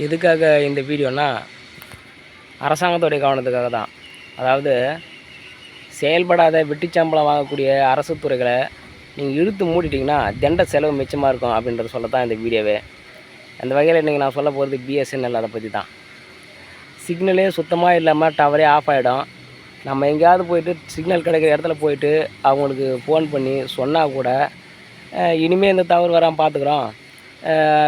எதுக்காக இந்த வீடியோனா அரசாங்கத்துடைய கவனத்துக்காக தான். அதாவது செயல்படாத வெட்டிச்சம்பளம் வாங்கக்கூடிய அரசு துறைகளை நீங்கள் இழுத்து மூடிட்டிங்கன்னா தண்ட செலவு மிச்சமாக இருக்கும் அப்படின்றத சொல்ல தான் இந்த வீடியோவே. அந்த வகையில் இன்றைக்கி நான் சொல்ல போகிறது பிஎஸ்என்எல் அதை பற்றி தான். சிக்னலே சுத்தமாக இல்லாமல் டவரே ஆஃப் ஆகிடும். நம்ம எங்கேயாவது போயிட்டு சிக்னல் கிடைக்கிற இடத்துல போயிட்டு அவங்களுக்கு ஃபோன் பண்ணி சொன்னால் கூட இனிமேல் இந்த தவறு வராமல் பார்த்துக்குறோம்,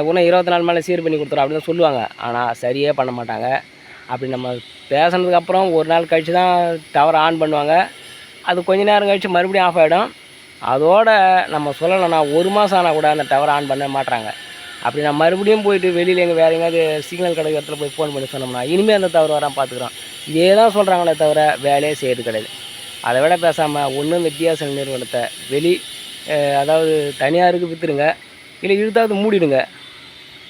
இன்னும் 24 மேலே சீர் பண்ணி கொடுத்துறோம் அப்படின்னு சொல்லுவாங்க. ஆனால் சரியே பண்ண மாட்டாங்க. அப்படி நம்ம பேசுனதுக்கப்புறம் ஒரு நாள் கழித்து தான் டவர் ஆன் பண்ணுவாங்க. அது கொஞ்ச நேரம் கழித்து மறுபடியும் ஆஃப் ஆகிடும். அதோடு நம்ம சொல்லலைன்னா 1 மாதம் ஆனால் கூட அந்த டவர் ஆன் பண்ண மாட்டுறாங்க. அப்படி நான் மறுபடியும் போயிட்டு வெளியில் எங்கே வேறு எங்கேயாவது சிக்னல் கிடைக்கிற இடத்துல போய் ஃபோன் பண்ணி சொன்னோம்னா இனிமேல் அந்த தவறு வராமல் பார்த்துக்குறோம். இதே தான் சொல்கிறாங்களே தவிர வேலையே செய்கிறது கிடையாது. அதை விட பேசாமல் ஒன்று இந்த பிஎஸ்என்எல் நிறுவனத்தை அதாவது தனியாருக்கு விற்றுருங்க, இல்லை இழுத்தாவது மூடிடுங்க.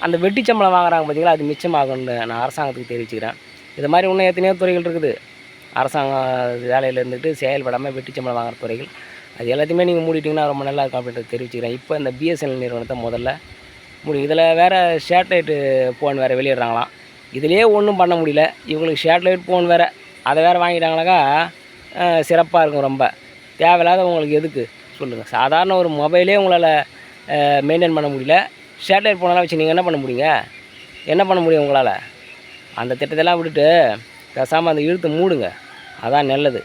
அந்த வெட்டி சம்பளம் வாங்குறாங்க பார்த்தீங்களா, அது மிச்சமாகும்னு நான் அரசாங்கத்துக்கு தெரிவிச்சுக்கிறேன். இது மாதிரி இன்னும் எத்தனையோ துறைகள் இருக்குது. அரசாங்கம் வேலையில் இருந்துட்டு செயல்படாமல் வெட்டி சம்பளம் வாங்குகிற துறைகள், அது எல்லாத்தையுமே நீங்கள் மூடிட்டிங்கன்னா ரொம்ப நல்லா இருக்கும் அப்படின்றத தெரிவிச்சுக்கிறேன். இப்போ இந்த பிஎஸ்என்எல் நிறுவனத்தை முதல்ல இதில் வேறு சேட்டலைட்டு ஃபோன் வேறு வெளியிடுறாங்களாம். இதிலே ஒன்றும் பண்ண முடியல. இவங்களுக்கு சேட்டலைட் ஃபோன் வேறு, அதை வேறு வாங்கிட்டாங்கனாக்கா சிறப்பாக இருக்கும். ரொம்ப தேவையில்லாத உங்களுக்கு எதுக்கு சொல்லுங்கள். சாதாரண ஒரு மொபைலே உங்களால் மெயின்டைன் பண்ண முடியல, சேட்டலைட் ஃபோனெல்லாம் வச்சு நீங்கள் என்ன பண்ண முடியுங்க? என்ன பண்ண முடியும் உங்களால்? அந்த திட்டத்தெல்லாம் விட்டுட்டு பேசாமல் அந்த இழுத்து மூடுங்க, அதான் நல்லது.